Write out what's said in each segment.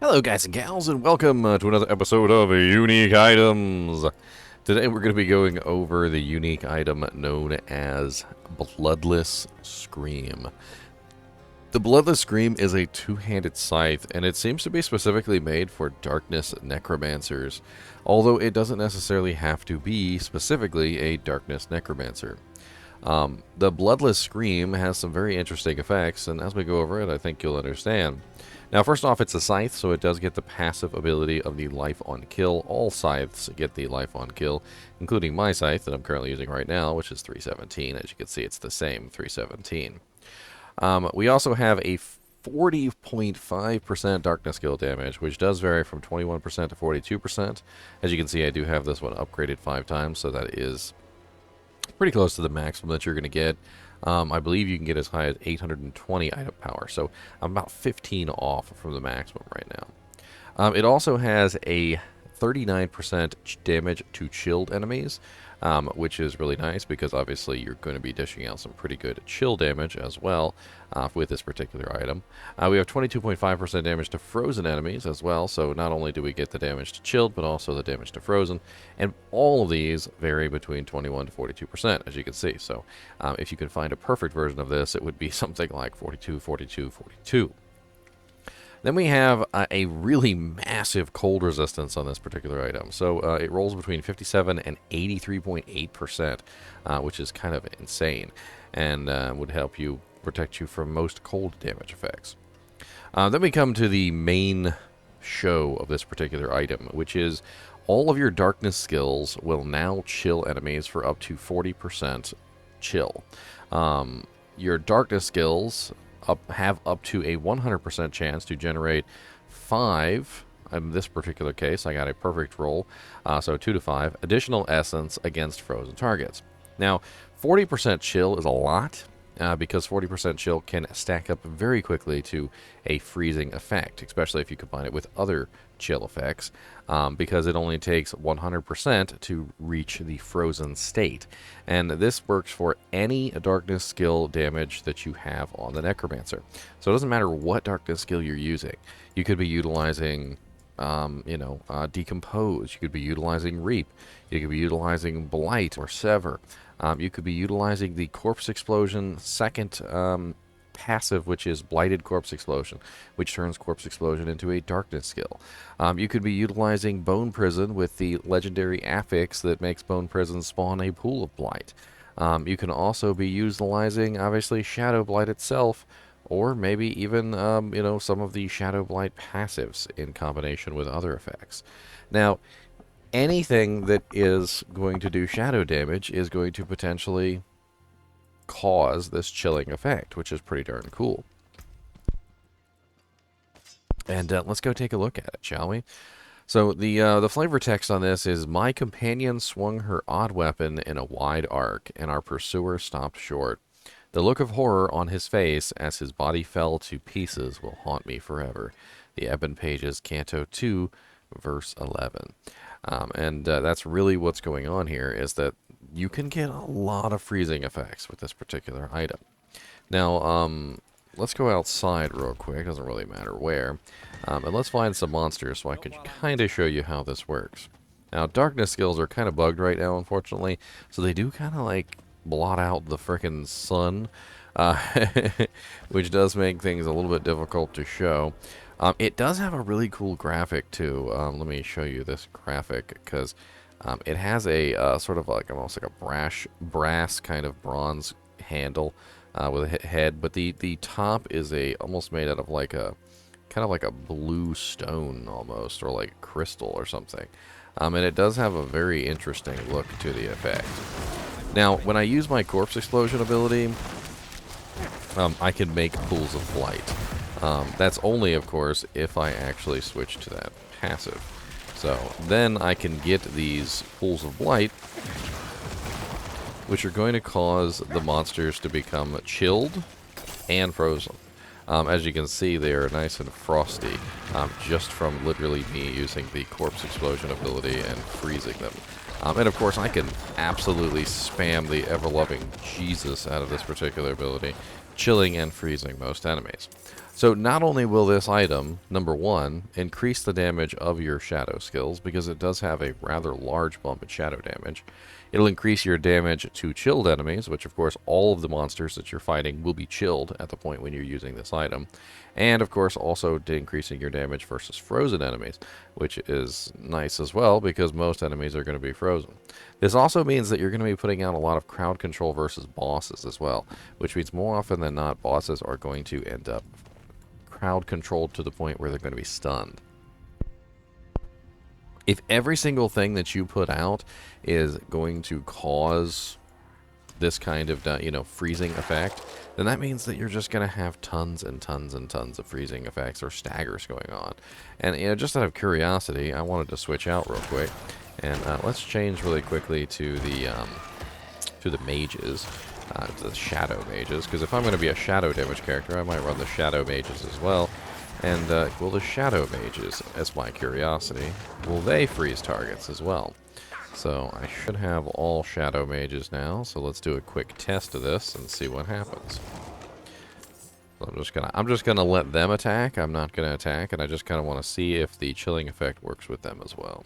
Hello guys and gals, and welcome to another episode of Unique Items. Today we're going to be going over the unique item known as Bloodless Scream. The Bloodless Scream is a two-handed scythe, and it seems to be specifically made for Darkness Necromancers, although it doesn't necessarily have to be specifically a Darkness Necromancer. The Bloodless Scream has some very interesting effects, and as we go over it, I think you'll understand. Now, first off, it's a scythe, so it does get the passive ability of the life on kill. All scythes get the life on kill, including my scythe that I'm currently using right now, which is 317. As you can see, it's the same 317. We also have a 40.5% darkness skill damage, which does vary from 21% to 42%. As you can see, I do have this one upgraded 5 times, so that is pretty close to the maximum that you're going to get. I believe you can get as high as 820 item power, so I'm about 15 off from the maximum right now. It also has a 39% damage to chilled enemies, which is really nice because obviously you're going to be dishing out some pretty good chill damage as well with this particular item. We have 22.5% damage to frozen enemies as well, so not only do we get the damage to chilled, but also the damage to frozen, and all of these vary between 21 to 42%, as you can see. So if you can find a perfect version of this, it would be something like 42, 42, 42. Then we have a really massive cold resistance on this particular item. So it rolls between 57 and 83.8%, which is kind of insane, and would help you protect you from most cold damage effects. Then we come to the main show of this particular item, which is all of your darkness skills will now chill enemies for up to 40% chill. Your darkness skills have up to a 100% chance to generate 5, in this particular case I got a perfect roll, so 2 to 5, additional essence against frozen targets. Now 40% chill is a lot, because 40% chill can stack up very quickly to a freezing effect, especially if you combine it with other chill effects, because it only takes 100% to reach the frozen state. And this works for any darkness skill damage that you have on the Necromancer. So it doesn't matter what darkness skill you're using. You could be utilizing Decompose. You could be utilizing Reap. You could be utilizing Blight or Sever. You could be utilizing the Corpse Explosion second passive, which is Blighted Corpse Explosion, which turns Corpse Explosion into a darkness skill. You could be utilizing Bone Prison with the legendary affix that makes Bone Prison spawn a pool of Blight. You can also be utilizing, obviously, Shadow Blight itself, or maybe even, some of the Shadow Blight passives in combination with other effects. Now, anything that is going to do shadow damage is going to potentially cause this chilling effect, which is pretty darn cool. And let's go take a look at it, shall we? So the flavor text on this is, "My companion swung her odd weapon in a wide arc, and our pursuer stopped short. The look of horror on his face as his body fell to pieces will haunt me forever." The Ebon Pages, Canto 2, verse 11. That's really what's going on here, is that you can get a lot of freezing effects with this particular item. Now, let's go outside real quick, doesn't really matter where, and let's find some monsters so I can kind of show you how this works. Now, darkness skills are kind of bugged right now, unfortunately, so they do kind of like blot out the frickin' sun, which does make things a little bit difficult to show. It does have a really cool graphic too. Let me show you this graphic, because it has a sort of like almost like a brass kind of bronze handle with a head, but the top is almost made out of like a kind of like a blue stone almost, or like crystal or something. And it does have a very interesting look to the effect. Now, when I use my Corpse Explosion ability, I can make pools of blight. That's only, of course, if I actually switch to that passive. So then I can get these pools of blight, which are going to cause the monsters to become chilled and frozen. As you can see, they are nice and frosty, just from literally me using the Corpse Explosion ability and freezing them. And of course, I can absolutely spam the ever-loving Jesus out of this particular ability, chilling and freezing most enemies. So not only will this item, number one, increase the damage of your shadow skills, because it does have a rather large bump in shadow damage. It'll increase your damage to chilled enemies, which of course all of the monsters that you're fighting will be chilled at the point when you're using this item. And of course also increasing your damage versus frozen enemies, which is nice as well because most enemies are going to be frozen. This also means that you're going to be putting out a lot of crowd control versus bosses as well, which means more often than not bosses are going to end up crowd controlled to the point where they're going to be stunned. If every single thing that you put out is going to cause this kind of, freezing effect, then that means that you're just going to have tons and tons and tons of freezing effects or staggers going on. And, just out of curiosity, I wanted to switch out real quick. And let's change really quickly to the mages, to the shadow mages. Because if I'm going to be a shadow damage character, I might run the shadow mages as well. And will the shadow mages, as my curiosity, will they freeze targets as well? So I should have all shadow mages now. So let's do a quick test of this and see what happens. So I'm just gonna let them attack. I'm not gonna attack, and I just kind of want to see if the chilling effect works with them as well.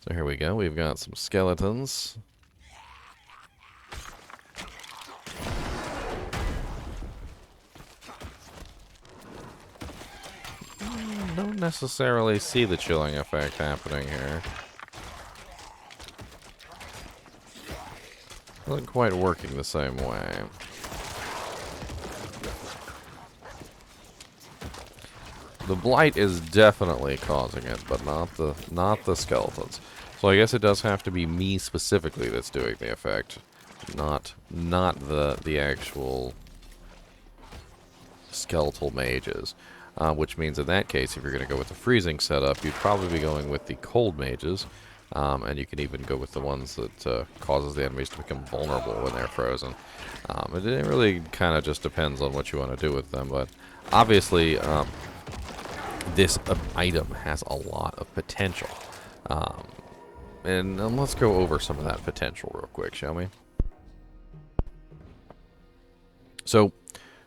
So here we go. We've got some skeletons. Don't necessarily see the chilling effect happening here. Not quite working the same way. The blight is definitely causing it, but not the skeletons. So I guess it does have to be me specifically that's doing the effect, not the actual skeletal mages. Which means in that case, if you're going to go with the freezing setup, you'd probably be going with the cold mages. And you can even go with the ones that causes the enemies to become vulnerable when they're frozen. It really kind of just depends on what you want to do with them. But obviously, this item has a lot of potential. And let's go over some of that potential real quick, shall we? So,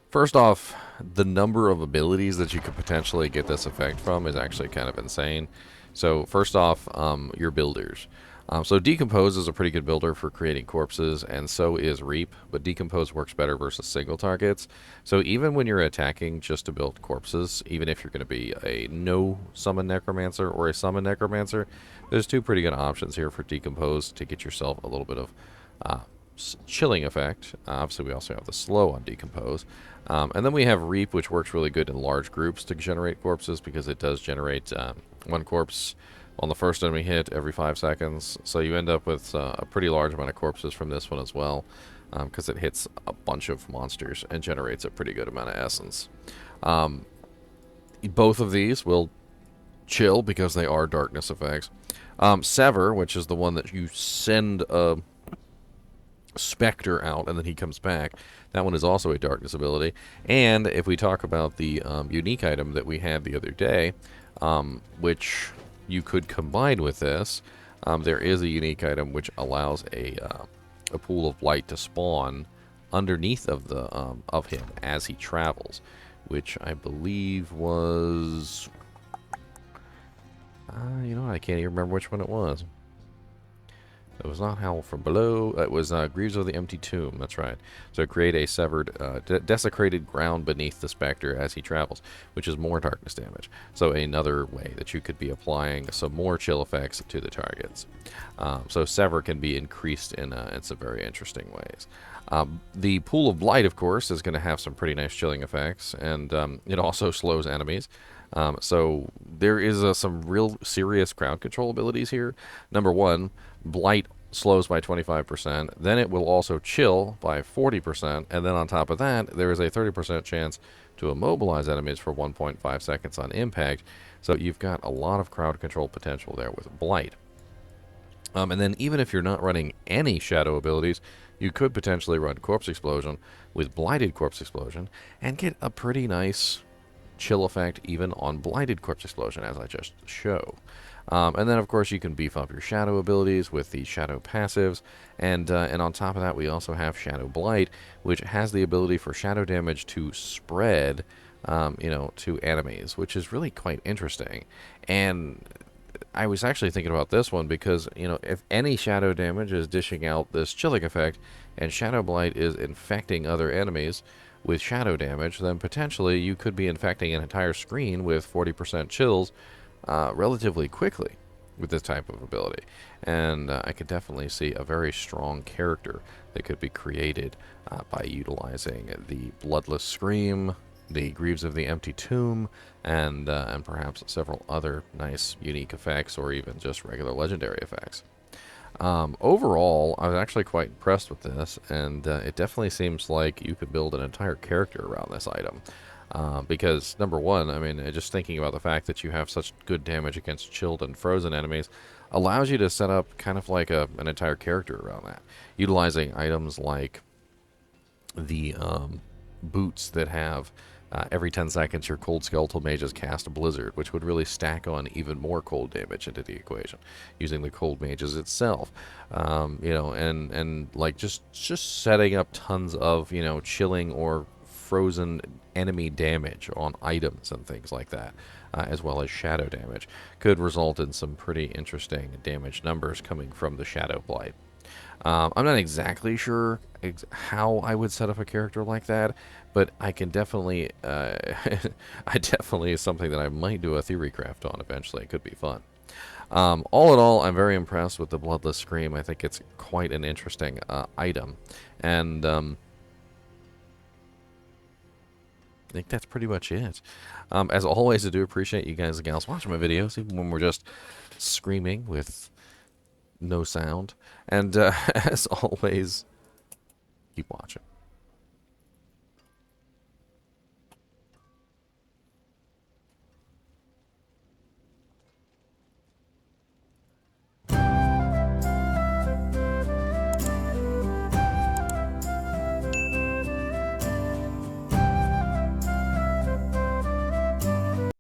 first off, the number of abilities that you could potentially get this effect from is actually kind of insane. So first off, your builders. So Decompose is a pretty good builder for creating corpses, and so is Reap, but Decompose works better versus single targets. So even when you're attacking just to build corpses, even if you're going to be a no-summon Necromancer or a summon Necromancer, there's two pretty good options here for Decompose to get yourself a little bit of chilling effect. Obviously, we also have the slow on Decompose. And then we have Reap, which works really good in large groups to generate corpses because it does generate one corpse on the first enemy hit every 5 seconds. So you end up with a pretty large amount of corpses from this one as well because it hits a bunch of monsters and generates a pretty good amount of essence. Both of these will chill because they are darkness effects. Sever, which is the one that you send a specter out and then he comes back. That one is also a darkness ability. And if we talk about the unique item that we had the other day, which you could combine with this, there is a unique item which allows a pool of light to spawn underneath of the of him as he travels, which I believe was I can't even remember which one it was. It was not Howl from Below. It was Greaves of the Empty Tomb. That's right. So create a severed, desecrated ground beneath the Spectre as he travels, which is more darkness damage. So another way that you could be applying some more chill effects to the targets. So Sever can be increased in some very interesting ways. The Pool of Blight, of course, is going to have some pretty nice chilling effects, and it also slows enemies. So there is some real serious crowd control abilities here. Number one, Blight slows by 25%, then it will also chill by 40%, and then on top of that, there is a 30% chance to immobilize enemies for 1.5 seconds on impact. So you've got a lot of crowd control potential there with Blight. And then even if you're not running any shadow abilities, you could potentially run Corpse Explosion with Blighted Corpse Explosion and get a pretty nice chill effect even on blinded corpse explosion, as I just show. And then, of course, you can beef up your shadow abilities with the shadow passives, and on top of that, we also have Shadow Blight, which has the ability for shadow damage to spread, to enemies, which is really quite interesting. And I was actually thinking about this one because, if any shadow damage is dishing out this chilling effect, and Shadow Blight is infecting other enemies with shadow damage, then potentially you could be infecting an entire screen with 40% chills relatively quickly with this type of ability. And I could definitely see a very strong character that could be created by utilizing the Bloodless Scream, the Greaves of the Empty Tomb, and perhaps several other nice unique effects, or even just regular legendary effects. Overall, I was actually quite impressed with this, and it definitely seems like you could build an entire character around this item. Because, number one, I mean, just thinking about the fact that you have such good damage against chilled and frozen enemies allows you to set up kind of like an entire character around that. Utilizing items like the boots that have every 10 seconds your cold skeletal mages cast a blizzard, which would really stack on even more cold damage into the equation, using the cold mages itself. And like just setting up tons of, chilling or frozen enemy damage on items and things like that, as well as shadow damage, could result in some pretty interesting damage numbers coming from the Shadow Blight. I'm not exactly sure how I would set up a character like that, but I can definitely, I definitely is something that I might do a theory craft on eventually. It could be fun. All in all, I'm very impressed with the Bloodless Scream. I think it's quite an interesting item, and I think that's pretty much it. As always, I do appreciate you guys and gals watching my videos, even when we're just screaming with no sound. And as always, keep watching.